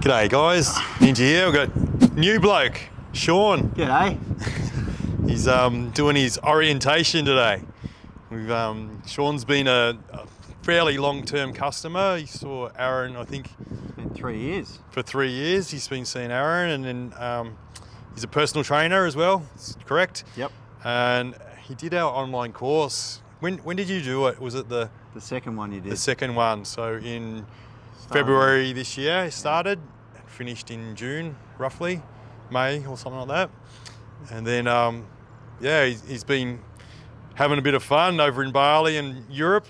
G'day guys, Ninja here. We've got new bloke, Sean. G'day. He's doing his orientation today. Sean's been a fairly long-term customer. He saw Aaron, I think, In 3 years. for 3 years. He's been seeing Aaron, and then he's a personal trainer as well. That's correct. Yep. And he did our online course. When did you do it? Was it the second one you did. the second one? So in February this year, it started and finished in June, roughly, May or something like that. And then, he's been having a bit of fun over in Bali and Europe.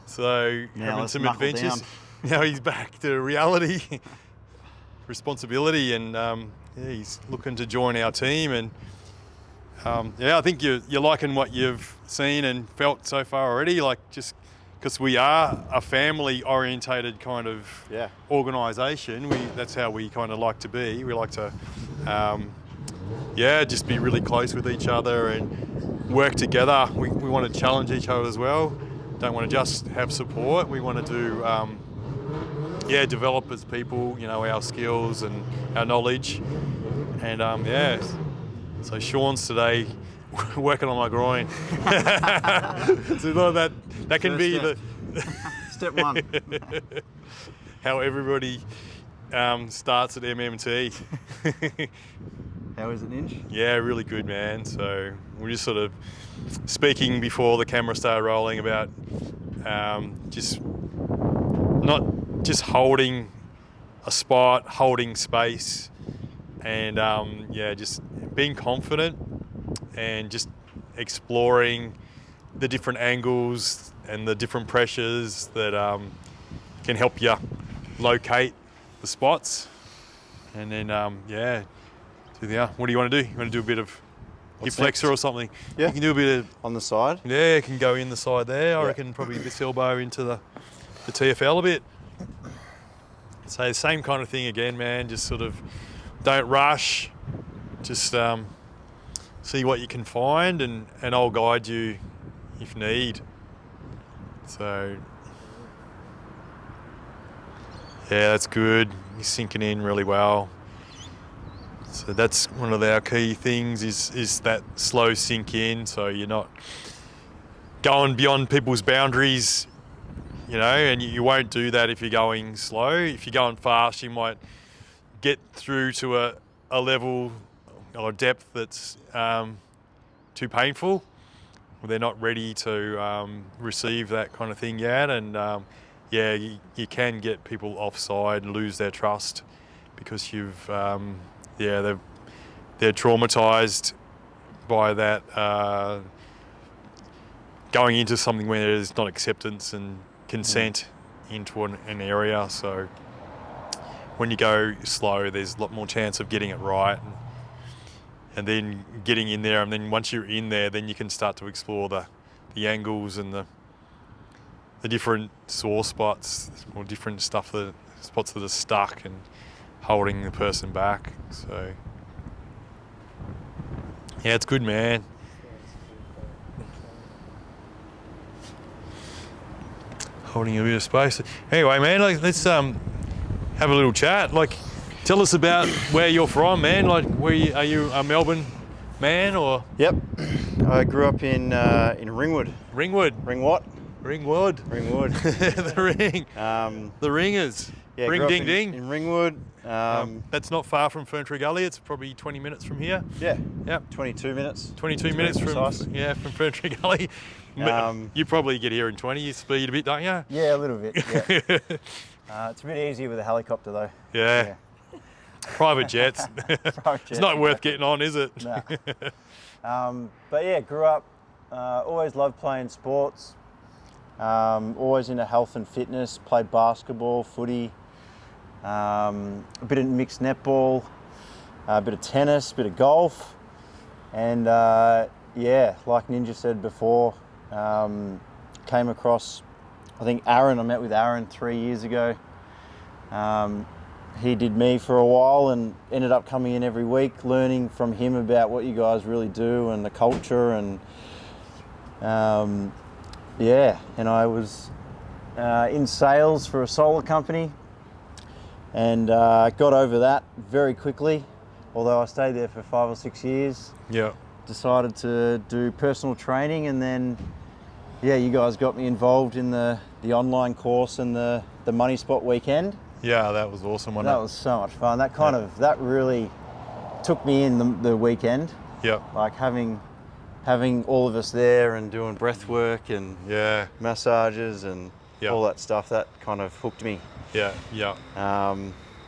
So having some adventures. Now he's back to reality, responsibility, and he's looking to join our team. And I think you're liking what you've seen and felt so far already. Like, just because we are a family-orientated kind of organisation, that's how we kind of like to be. We like to, just be really close with each other and work together. We want to challenge each other as well. Don't want to just have support. We want to do, develop as people, our skills and our knowledge. And so Sean's today working on my groin. So that can be step. Step one. How everybody starts at MMT. How is it, Ninja? Yeah, really good, man. So we're just sort of speaking before the camera started rolling about not just holding a spot, holding space, and just being confident and just exploring the different angles and the different pressures that can help you locate the spots. And then, what do you want to do? You want to do a bit of hip flexor or something? Yeah. You can do a bit of... On the side? Yeah, it can go in the side there. I reckon probably this elbow into the TFL a bit. So the same kind of thing again, man. Just sort of don't rush. Just see what you can find, and I'll guide you if need. So that's good. You're sinking in really well. So that's one of our key things is that slow sink in, so you're not going beyond people's boundaries, and you won't do that if you're going slow. If you're going fast, you might get through to a level or depth that's too painful. They're not ready to receive that kind of thing yet, and you can get people offside and lose their trust because you've they're traumatized by that going into something where there's not acceptance and consent into an area. So when you go slow, there's a lot more chance of getting it right and then getting in there. And then once you're in there, then you can start to explore the angles and the different sore spots or different spots that are stuck and holding the person back. So it's good, man. Holding a bit of space. Anyway, man, let's have a little chat. Like, tell us about where you're from, man. Like, are you a Melbourne man or? Yep. I grew up in Ringwood. Ringwood. Ringwood. Ringwood. Ringwood. The ring. The ringers. Yeah, Ring ding ding. In Ringwood. That's not far from Ferntree Gully. It's probably 20 minutes from here. Yeah. Yep. 22 minutes. 22 minutes from Ferntree Gully. You probably get here in 20. You speed a bit, don't you? Yeah, a little bit. Yeah. It's a bit easier with a helicopter though. Yeah. Private jets. It's not worth getting on, is it? No. But yeah, grew up. Always loved playing sports. Always into health and fitness. Played basketball, footy. A bit of mixed netball, a bit of tennis, a bit of golf, and like Ninja said before, came across, I think I met with Aaron 3 years ago. He did me for a while and ended up coming in every week, learning from him about what you guys really do and the culture, and and I was in sales for a solar company. and got over that very quickly. Although I stayed there for 5 or 6 years. Yeah. Decided to do personal training, and then yeah, you guys got me involved in the online course and the Money Spot weekend. Yeah, that was awesome. That was so much fun. That that really took me in the weekend. Yeah. Like having all of us there and doing breath work and massages and all that stuff, that kind of hooked me. Yeah, yeah.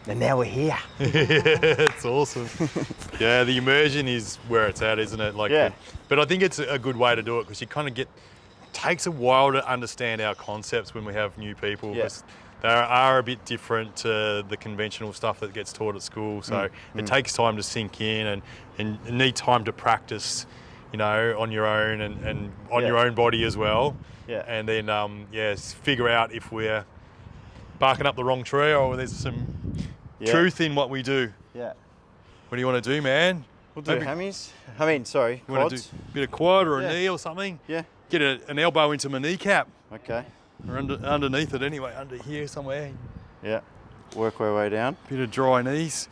And now we're here. It's awesome. Yeah, the immersion is where it's at, isn't it? Like, but I think it's a good way to do it because you kind of takes a while to understand our concepts when we have new people. Yeah. They are a bit different to the conventional stuff that gets taught at school. So it takes time to sink in and need time to practice, you know, on your own and on your own body as well. Yeah. And then, figure out if we're barking up the wrong tree or there's some truth in what we do. Yeah. What do you want to do, man? We'll do hammies. I mean, sorry, you want to do a bit of quad or a knee or something? Yeah. Get an elbow into my kneecap. Okay. Or underneath it anyway, under here somewhere. Yeah. Work our way down. Bit of dry knees.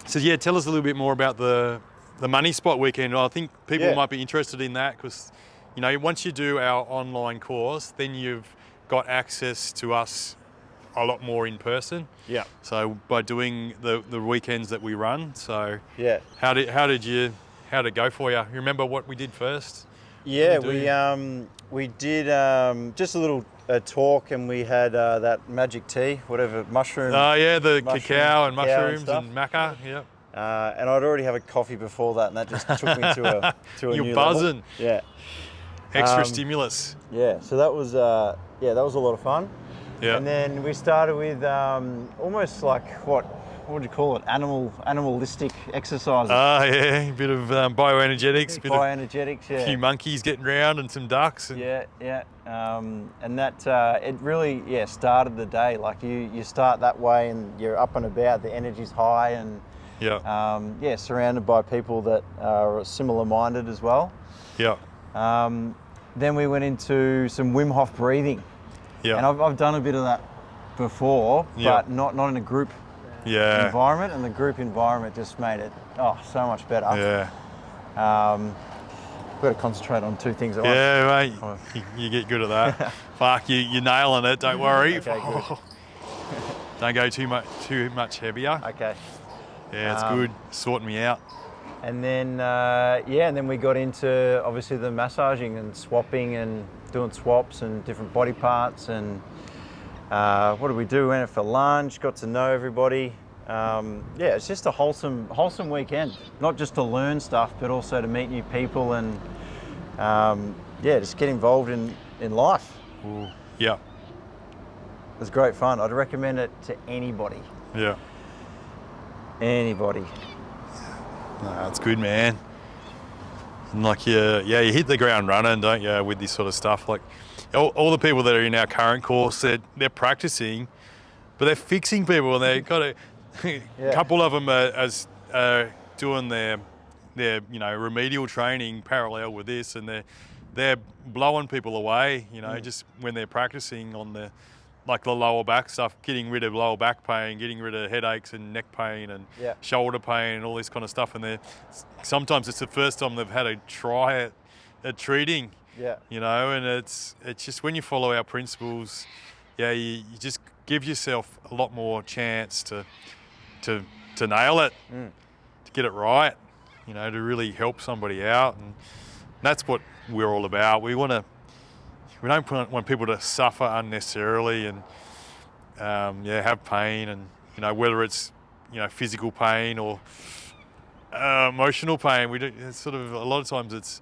So yeah, tell us a little bit more about the Money Spot weekend. I think people might be interested in that because, you know, once you do our online course, then you've got access to us a lot more in person. Yeah. So by doing the weekends that we run. So yeah. How did it go for you? You remember what we did first? Yeah, we did just a little talk, and we had that magic tea, whatever, mushroom. Oh yeah, the cacao and mushrooms and maca. Yeah. And I'd already have a coffee before that, and that just took me to a You're new buzzing. level. Yeah. Extra stimulus. Yeah. So that was that was a lot of fun. Yeah. And then we started with almost like what would you call it? Animalistic exercises. Yeah, a bit of bioenergetics. Bioenergetics, A few monkeys getting around and some ducks. Yeah. And that it really started the day. Like you start that way and you're up and about. The energy's high and surrounded by people that are similar minded as well. Yeah. Then we went into some Wim Hof breathing. Yeah. And I've done a bit of that before, but not in a group environment, and the group environment just made it so much better. Yeah. We've got to concentrate on two things at once. Yeah, mate. You get good at that. Fuck, you're nailing it. Don't worry. Okay, good. Don't go too much heavier. Okay. Yeah, it's good. Sorting me out. And then and then we got into obviously the massaging and swapping and doing swaps and different body parts and what did we do? We went out for lunch, got to know everybody. It's just a wholesome weekend. Not just to learn stuff, but also to meet new people and just get involved in life. Ooh. Yeah. It was great fun. I'd recommend it to anybody. Yeah. Anybody. No, it's good, man. And like you hit the ground running, don't you, with this sort of stuff. Like all the people that are in our current course, they're practicing, but they're fixing people, and they've got a couple of them are doing their remedial training parallel with this, and they're blowing people away, just when they're practicing on the lower back stuff, getting rid of lower back pain, getting rid of headaches and neck pain and shoulder pain and all this kind of stuff. And sometimes it's the first time they've had a try at treating, and it's just when you follow our principles, you just give yourself a lot more chance to nail it, to get it right, to really help somebody out. And that's what we're all about. We don't want people to suffer unnecessarily and have pain, and whether it's physical pain or emotional pain. It's sort of a lot of times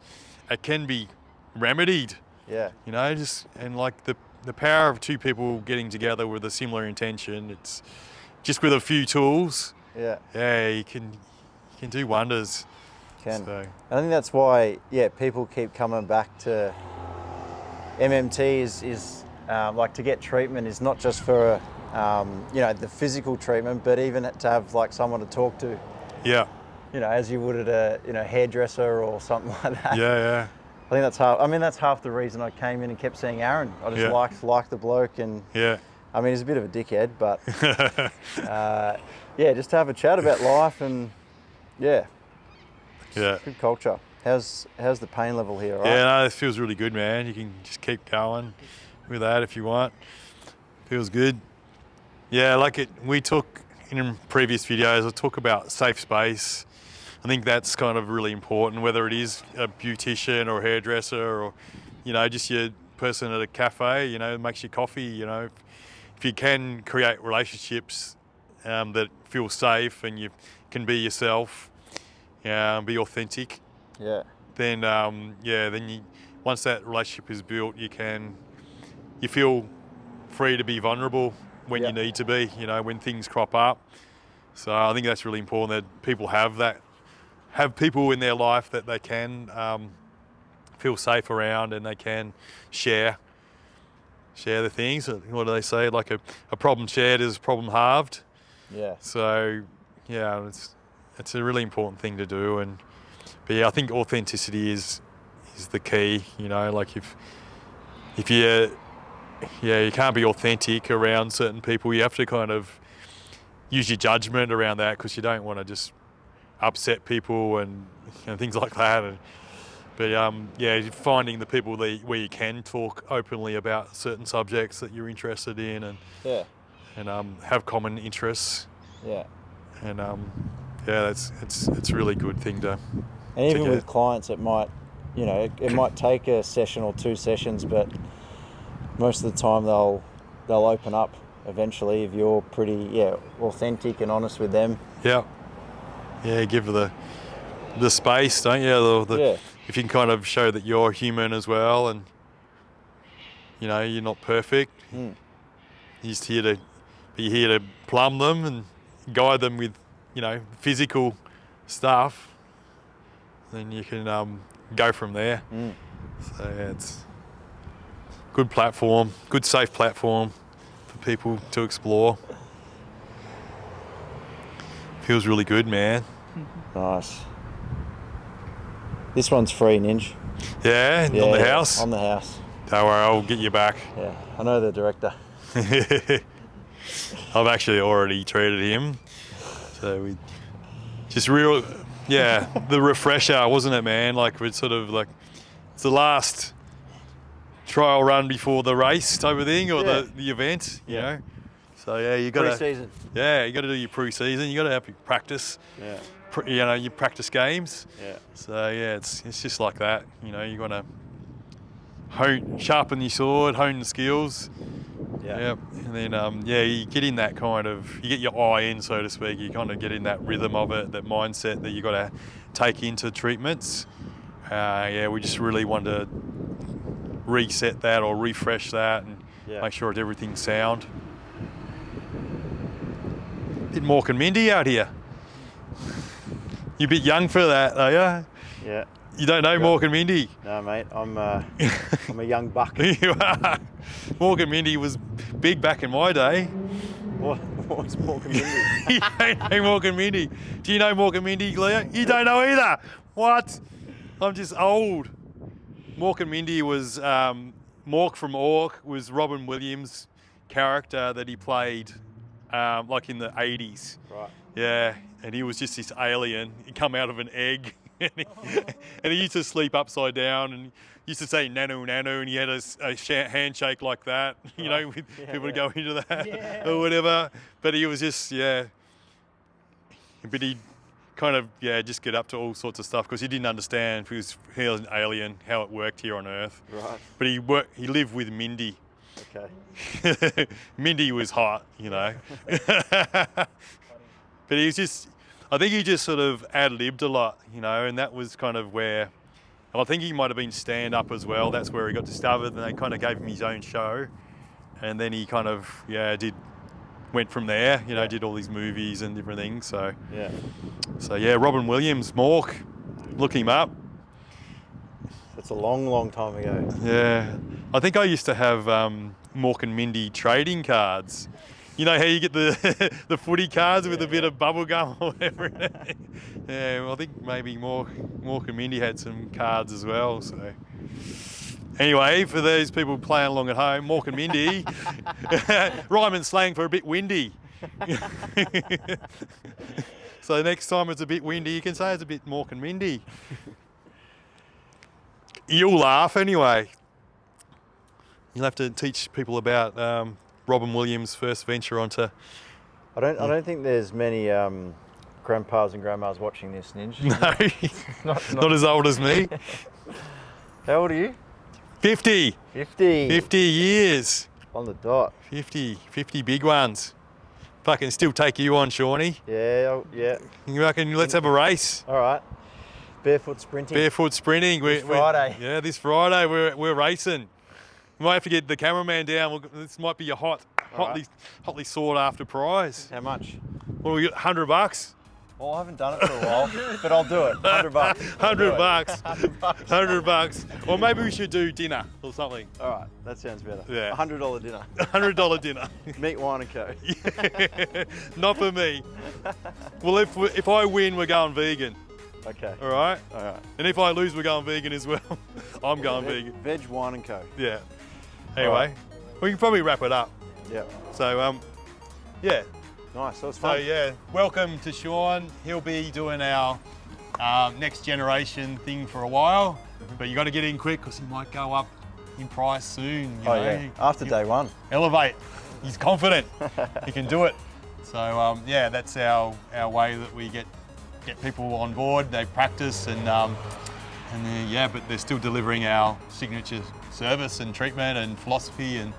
it can be remedied. Yeah. And like the power of two people getting together with a similar intention. It's just with a few tools. Yeah. Yeah, you can do wonders. So. I think that's why people keep coming back to. MMT is like to get treatment is not just for the physical treatment, but even to have like someone to talk to. Yeah. As you would at a hairdresser or something like that. Yeah. I think that's half. I mean, that's half the reason I came in and kept seeing Aaron. I just liked the bloke and I mean, he's a bit of a dickhead, but yeah, just to have a chat about life and yeah, good culture. How's the pain level here? Right? Yeah, no, it feels really good, man. You can just keep going with that if you want. Feels good. Yeah, we took in previous videos, I talk about safe space. I think that's kind of really important, whether it is a beautician or a hairdresser or, just your person at a cafe, makes you coffee, If you can create relationships that feel safe and you can be yourself, be authentic. Yeah. Then, once that relationship is built, you feel free to be vulnerable when you need to be, when things crop up. So I think that's really important that people have people in their life that they can feel safe around and they can share the things. What do they say? Like a problem shared is a problem halved. Yeah. So yeah, it's a really important thing to do. But yeah, I think authenticity is the key. Like if you can't be authentic around certain people, you have to kind of use your judgment around that because you don't want to just upset people and things like that. But finding the people where you can talk openly about certain subjects that you're interested in and have common interests. Yeah. And it's a really good thing to. And even with clients, it might, it might take a session or 2 sessions, but most of the time they'll open up eventually if you're pretty authentic and honest with them. Yeah. Yeah, give the space, don't you? If you can kind of show that you're human as well, and you're not perfect. You're just here to plumb them and guide them with physical stuff. Then you can go from there. So it's a good platform, good safe platform for people to explore. Feels really good, man. Nice. This one's free, Ninja. Yeah, on the house? On the house. Don't worry, I'll get you back. Yeah, I know the director. I've actually already treated him. So we just the refresher, wasn't it, man? Like we're sort of like, it's the last trial run before the race type of thing or the event, you know? So yeah, you got to pre-season. Yeah, you got to do your pre-season. You got to have your practice. Yeah. Your practice games. Yeah. So yeah, it's just like that. You got to sharpen your sword, hone the skills. Yeah. And then you get in that you get your eye in, so to speak. You kind of get in that rhythm of it, that mindset that you got to take into treatments. We just really want to reset that or refresh that and make sure everything's sound. Bit Mork and Mindy out here. You're a bit young for that, are you? Yeah. You don't know Mork and Mindy? No, mate. I'm a young buck. You are. Mork and Mindy was big back in my day. What's Mork and Mindy? You don't know Mork and Mindy. Do you know Mork and Mindy, Leo? You don't know either. What? I'm just old. Mork and Mindy was Mork from Ork was Robin Williams' character that he played like in the 80s. Right. Yeah, and he was just this alien. He come out of an egg. And he used to sleep upside down and used to say nanu nanu, and he had a handshake like that, with people to go into that or whatever. But he was just, but he kind of, just get up to all sorts of stuff because he didn't understand, he was an alien, how it worked here on Earth. Right. But he lived with Mindy. Okay. Mindy was hot, But he was just, I think he just sort of ad-libbed a lot, and that was kind of where, I think he might have been stand-up as well. That's where he got discovered, and they kind of gave him his own show. And then he kind of, went from there, did all these movies and different things. So Robin Williams, Mork, look him up. That's a long, long time ago. Yeah. I think I used to have Mork and Mindy trading cards. You know how you get the footy cards with a bit of bubble gum or whatever? I think maybe Mork and Mindy had some cards as well. So, Anyway, for those people playing along at home, Mork and Mindy, Ryman slang for a bit windy. So next time it's a bit windy, you can say it's a bit Mork and Mindy. You'll laugh anyway. You'll have to teach people about Robin Williams' first venture onto... I don't think there's many grandpas and grandmas watching this, Ninja. No, not as old as me. How old are you? 50. 50. 50 years. On the dot. 50 big ones. Fucking still take you on, Shawnee. Yeah, yeah. You reckon let's have a race? All right. Barefoot sprinting. Barefoot sprinting. This Friday. Yeah, this Friday we're racing. We might have to get the cameraman down. This might be a hotly sought after prize. How much? Well, we got $100. Well, I haven't done it for a while, but I'll do it. $100. $100. $100. Or maybe we should do dinner or something. All right, that sounds better. Yeah. $100 dinner. $100 dinner. Meat, wine and co. Yeah, not for me. Well, if I win, we're going vegan. Okay. All right? All right. And if I lose, we're going vegan as well. I'm going vegan. Veg, wine and co. Yeah. Anyway, right. we can probably wrap it up. Yeah. So, yeah. Nice, that was So, fun. yeah, welcome to Sean. He'll be doing our next generation thing for a while, but you got to get in quick because he might go up in price soon. You know? Yeah, after day one. Elevate. He's confident. He can do it. So, yeah, that's our way that we get people on board. They practice and yeah, but they're still delivering our signature service and treatment and philosophy, and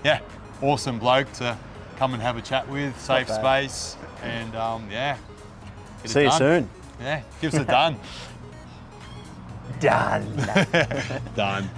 yeah, awesome bloke to come and have a chat with, safe space, and yeah. See you soon. Yeah, give us a done. Done. Done.